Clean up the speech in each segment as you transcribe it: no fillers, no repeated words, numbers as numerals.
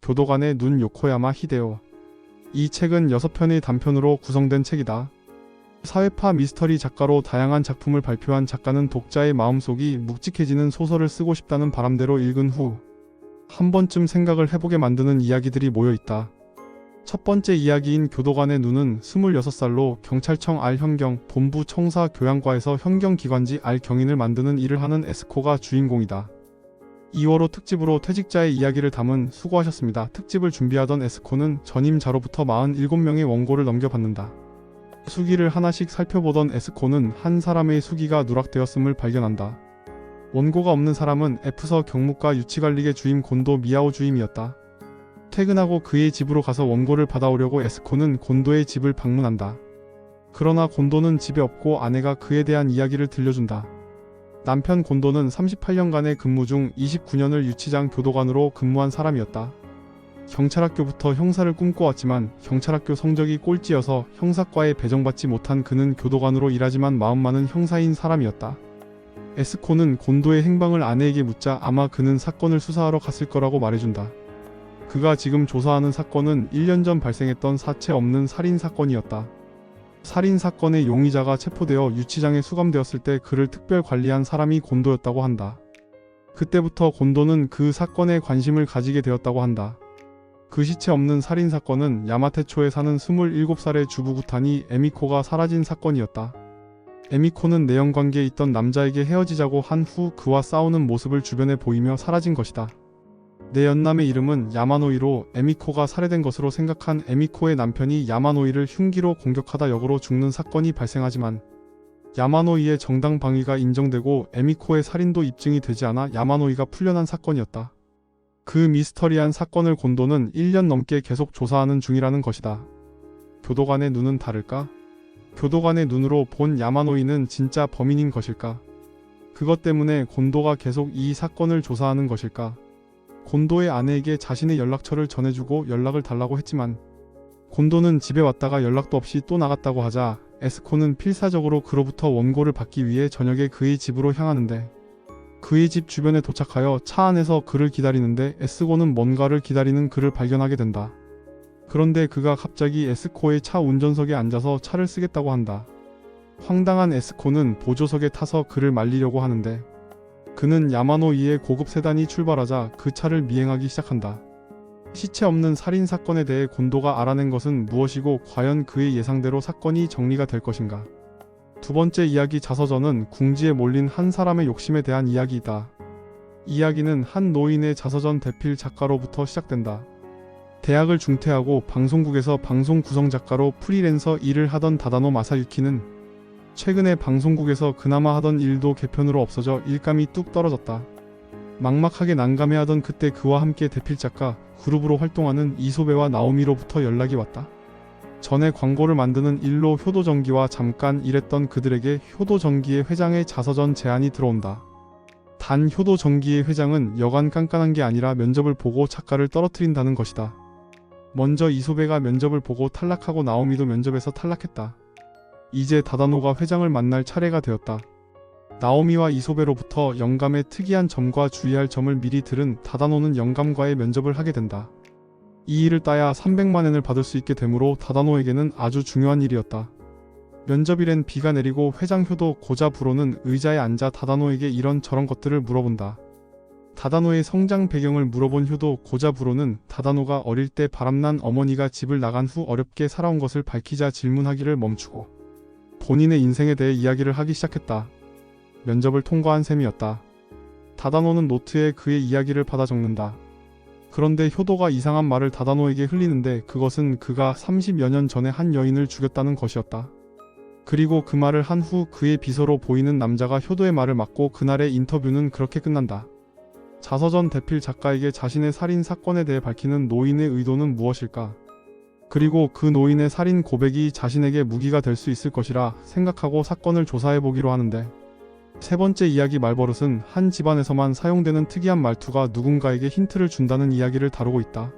교도관의 눈 요코야마 히데오. 이 책은 6편의 단편으로 구성된 책이다. 사회파 미스터리 작가로 다양한 작품을 발표한 작가는 독자의 마음속이 묵직해지는 소설을 쓰고 싶다는 바람대로 읽은 후 한 번쯤 생각을 해보게 만드는 이야기들이 모여있다. 첫 번째 이야기인 교도관의 눈은 26살로 경찰청 R현경 본부 청사 교양과에서 현경기관지 R경인을 만드는 일을 하는 에스코가 주인공이다. 2월호 특집으로 퇴직자의 이야기를 담은 수고하셨습니다. 특집을 준비하던 에스코는 전임자로부터 47명의 원고를 넘겨받는다. 수기를 하나씩 살펴보던 에스코는 한 사람의 수기가 누락되었음을 발견한다. 원고가 없는 사람은 F서 경무과 유치관리계 주임 곤도 미야오 주임이었다. 퇴근하고 그의 집으로 가서 원고를 받아오려고 에스코는 곤도의 집을 방문한다. 그러나 곤도는 집에 없고 아내가 그에 대한 이야기를 들려준다. 남편 곤도는 38년간의 근무 중 29년을 유치장 교도관으로 근무한 사람이었다. 경찰학교부터 형사를 꿈꿔왔지만 경찰학교 성적이 꼴찌여서 형사과에 배정받지 못한 그는 교도관으로 일하지만 마음만은 형사인 사람이었다. 에스코는 곤도의 행방을 아내에게 묻자 아마 그는 사건을 수사하러 갔을 거라고 말해준다. 그가 지금 조사하는 사건은 1년 전 발생했던 사체 없는 살인사건이었다. 살인사건의 용의자가 체포되어 유치장에 수감되었을 때 그를 특별 관리한 사람이 곤도였다고 한다. 그때부터 곤도는 그 사건에 관심을 가지게 되었다고 한다. 그 시체 없는 살인사건은 야마테초에 사는 27살의 주부 구타니 에미코가 사라진 사건이었다. 에미코는 내연관계에 있던 남자에게 헤어지자고 한 후 그와 싸우는 모습을 주변에 보이며 사라진 것이다. 내연남의 이름은 야마노이로 에미코가 살해된 것으로 생각한 에미코의 남편이 야마노이를 흉기로 공격하다 역으로 죽는 사건이 발생하지만 야마노이의 정당 방위가 인정되고 에미코의 살인도 입증이 되지 않아 야마노이가 풀려난 사건이었다. 그 미스터리한 사건을 곤도는 1년 넘게 계속 조사하는 중이라는 것이다. 교도관의 눈은 다를까? 교도관의 눈으로 본 야마노이는 진짜 범인인 것일까? 그것 때문에 곤도가 계속 이 사건을 조사하는 것일까? 곤도의 아내에게 자신의 연락처를 전해주고 연락을 달라고 했지만 곤도는 집에 왔다가 연락도 없이 또 나갔다고 하자 에스코는 필사적으로 그로부터 원고를 받기 위해 저녁에 그의 집으로 향하는데 그의 집 주변에 도착하여 차 안에서 그를 기다리는데 에스코는 뭔가를 기다리는 그를 발견하게 된다. 그런데 그가 갑자기 에스코의 차 운전석에 앉아서 차를 쓰겠다고 한다. 황당한 에스코는 보조석에 타서 그를 말리려고 하는데 그는 야마노이의 고급 세단이 출발하자 그 차를 미행하기 시작한다. 시체 없는 살인사건에 대해 곤도가 알아낸 것은 무엇이고 과연 그의 예상대로 사건이 정리가 될 것인가? 두 번째 이야기 자서전은 궁지에 몰린 한 사람의 욕심에 대한 이야기이다. 이야기는 한 노인의 자서전 대필 작가로부터 시작된다. 대학을 중퇴하고 방송국에서 방송 구성 작가로 프리랜서 일을 하던 다다노 마사유키는 최근에 방송국에서 그나마 하던 일도 개편으로 없어져 일감이 뚝 떨어졌다. 막막하게 난감해하던 그때 그와 함께 대필 작가 그룹으로 활동하는 이소베와 나오미로부터 연락이 왔다. 전에 광고를 만드는 일로 효도정기와 잠깐 일했던 그들에게 효도정기의 회장의 자서전 제안이 들어온다. 단 효도정기의 회장은 여간 깐깐한 게 아니라 면접을 보고 작가를 떨어뜨린다는 것이다. 먼저 이소베가 면접을 보고 탈락하고 나오미도 면접에서 탈락했다. 이제 다다노가 회장을 만날 차례가 되었다. 나오미와 이소베로부터 영감의 특이한 점과 주의할 점을 미리 들은 다다노는 영감과의 면접을 하게 된다. 이 일을 따야 300만엔을 받을 수 있게 되므로 다다노에게는 아주 중요한 일이었다. 면접일엔 비가 내리고 회장 효도 고자 부로는 의자에 앉아 다다노에게 이런저런 것들을 물어본다. 다다노의 성장 배경을 물어본 효도 고자 부로는 다다노가 어릴 때 바람난 어머니가 집을 나간 후 어렵게 살아온 것을 밝히자 질문하기를 멈추고 본인의 인생에 대해 이야기를 하기 시작했다. 면접을 통과한 셈이었다. 다다노는 노트에 그의 이야기를 받아 적는다. 그런데 효도가 이상한 말을 다다노에게 흘리는데 그것은 그가 30여 년 전에 한 여인을 죽였다는 것이었다. 그리고 그 말을 한 후 그의 비서로 보이는 남자가 효도의 말을 막고 그날의 인터뷰는 그렇게 끝난다. 자서전 대필 작가에게 자신의 살인 사건에 대해 밝히는 노인의 의도는 무엇일까? 그리고 그 노인의 살인 고백이 자신에게 무기가 될 수 있을 것이라 생각하고 사건을 조사해보기로 하는데 세 번째 이야기 말버릇은 한 집안에서만 사용되는 특이한 말투가 누군가에게 힌트를 준다는 이야기를 다루고 있다.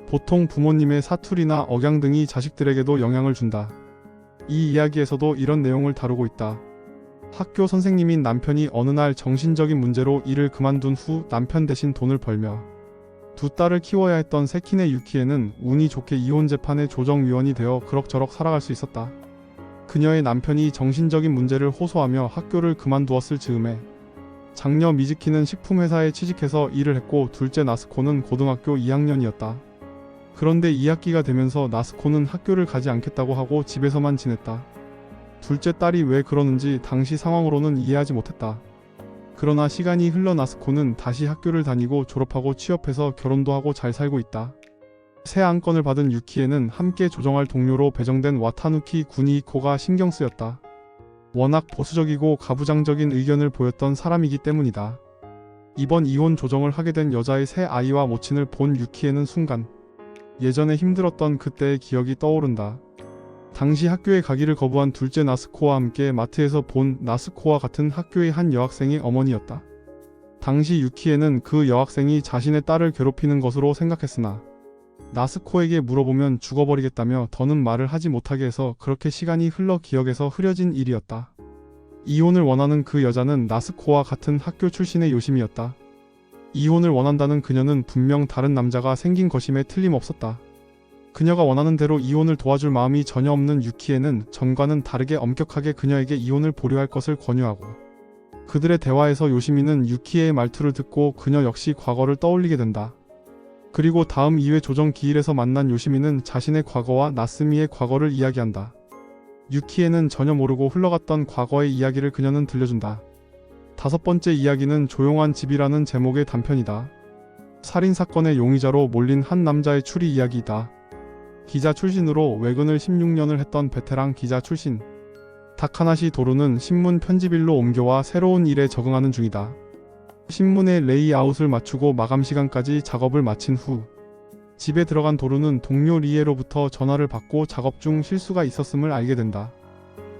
보통 부모님의 사투리나 억양 등이 자식들에게도 영향을 준다. 이 이야기에서도 이런 내용을 다루고 있다. 학교 선생님인 남편이 어느 날 정신적인 문제로 일을 그만둔 후 남편 대신 돈을 벌며 두 딸을 키워야 했던 세키네 유키에는 운이 좋게 이혼 재판의 조정위원이 되어 그럭저럭 살아갈 수 있었다. 그녀의 남편이 정신적인 문제를 호소하며 학교를 그만두었을 즈음에 장녀 미즈키는 식품회사에 취직해서 일을 했고 둘째 나스코는 고등학교 2학년이었다. 그런데 2학기가 되면서 나스코는 학교를 가지 않겠다고 하고 집에서만 지냈다. 둘째 딸이 왜 그러는지 당시 상황으로는 이해하지 못했다. 그러나 시간이 흘러 나스코는 다시 학교를 다니고 졸업하고 취업해서 결혼도 하고 잘 살고 있다. 새 안건을 받은 유키에는 함께 조정할 동료로 배정된 와타누키 구니히코가 신경 쓰였다. 워낙 보수적이고 가부장적인 의견을 보였던 사람이기 때문이다. 이번 이혼 조정을 하게 된 여자의 새 아이와 모친을 본 유키에는 순간 예전에 힘들었던 그때의 기억이 떠오른다. 당시 학교에 가기를 거부한 둘째 나스코와 함께 마트에서 본 나스코와 같은 학교의 한 여학생의 어머니였다. 당시 유키에는 그 여학생이 자신의 딸을 괴롭히는 것으로 생각했으나 나스코에게 물어보면 죽어버리겠다며 더는 말을 하지 못하게 해서 그렇게 시간이 흘러 기억에서 흐려진 일이었다. 이혼을 원하는 그 여자는 나스코와 같은 학교 출신의 요심이었다. 이혼을 원한다는 그녀는 분명 다른 남자가 생긴 것임에 틀림없었다. 그녀가 원하는 대로 이혼을 도와줄 마음이 전혀 없는 유키에는 전과는 다르게 엄격하게 그녀에게 이혼을 보류할 것을 권유하고 그들의 대화에서 요시미는 유키의 말투를 듣고 그녀 역시 과거를 떠올리게 된다. 그리고 다음 2회 조정 기일에서 만난 요시미는 자신의 과거와 나스미의 과거를 이야기한다. 유키에는 전혀 모르고 흘러갔던 과거의 이야기를 그녀는 들려준다. 다섯 번째 이야기는 조용한 집이라는 제목의 단편이다. 살인사건의 용의자로 몰린 한 남자의 추리 이야기이다. 기자 출신으로 외근을 16년을 했던 베테랑 기자 출신 다카나시 도루는 신문 편집일로 옮겨와 새로운 일에 적응하는 중이다. 신문의 레이아웃을 맞추고 마감 시간까지 작업을 마친 후 집에 들어간 도루는 동료 리에로부터 전화를 받고 작업 중 실수가 있었음을 알게 된다.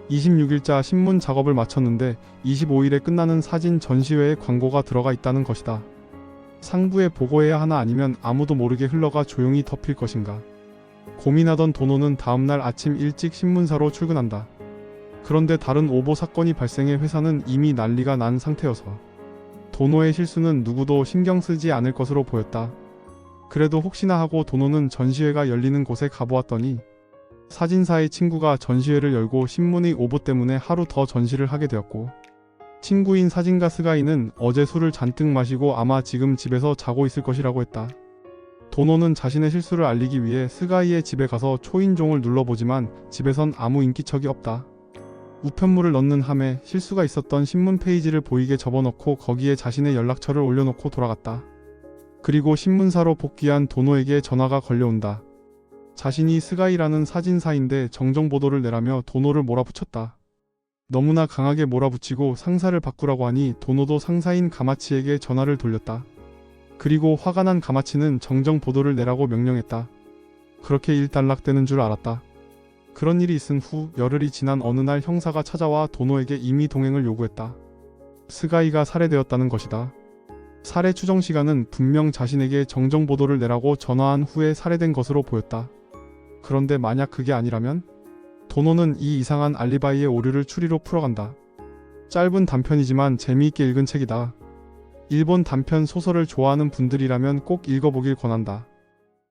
26일자 신문 작업을 마쳤는데 25일에 끝나는 사진 전시회에 광고가 들어가 있다는 것이다. 상부에 보고해야 하나 아니면 아무도 모르게 흘러가 조용히 덮일 것인가. 고민하던 도노는 다음날 아침 일찍 신문사로 출근한다. 그런데 다른 오보 사건이 발생해 회사는 이미 난리가 난 상태여서 도노의 실수는 누구도 신경 쓰지 않을 것으로 보였다. 그래도 혹시나 하고 도노는 전시회가 열리는 곳에 가보았더니 사진사의 친구가 전시회를 열고 신문의 오보 때문에 하루 더 전시를 하게 되었고 친구인 사진가 스가이는 어제 술을 잔뜩 마시고 아마 지금 집에서 자고 있을 것이라고 했다. 도노는 자신의 실수를 알리기 위해 스가이의 집에 가서 초인종을 눌러보지만 집에선 아무 인기척이 없다. 우편물을 넣는 함에 실수가 있었던 신문 페이지를 보이게 접어넣고 거기에 자신의 연락처를 올려놓고 돌아갔다. 그리고 신문사로 복귀한 도노에게 전화가 걸려온다. 자신이 스가이라는 사진사인데 정정보도를 내라며 도노를 몰아붙였다. 너무나 강하게 몰아붙이고 상사를 바꾸라고 하니 도노도 상사인 가마치에게 전화를 돌렸다. 그리고 화가 난 가마치는 정정보도를 내라고 명령했다. 그렇게 일단락되는 줄 알았다. 그런 일이 있은 후 열흘이 지난 어느 날 형사가 찾아와 도노에게 임의 동행을 요구했다. 스가이가 살해되었다는 것이다. 살해 추정 시간은 분명 자신에게 정정보도를 내라고 전화한 후에 살해된 것으로 보였다. 그런데 만약 그게 아니라면? 도노는 이 이상한 알리바이의 오류를 추리로 풀어간다. 짧은 단편이지만 재미있게 읽은 책이다. 일본 단편 소설을 좋아하는 분들이라면 꼭 읽어보길 권한다.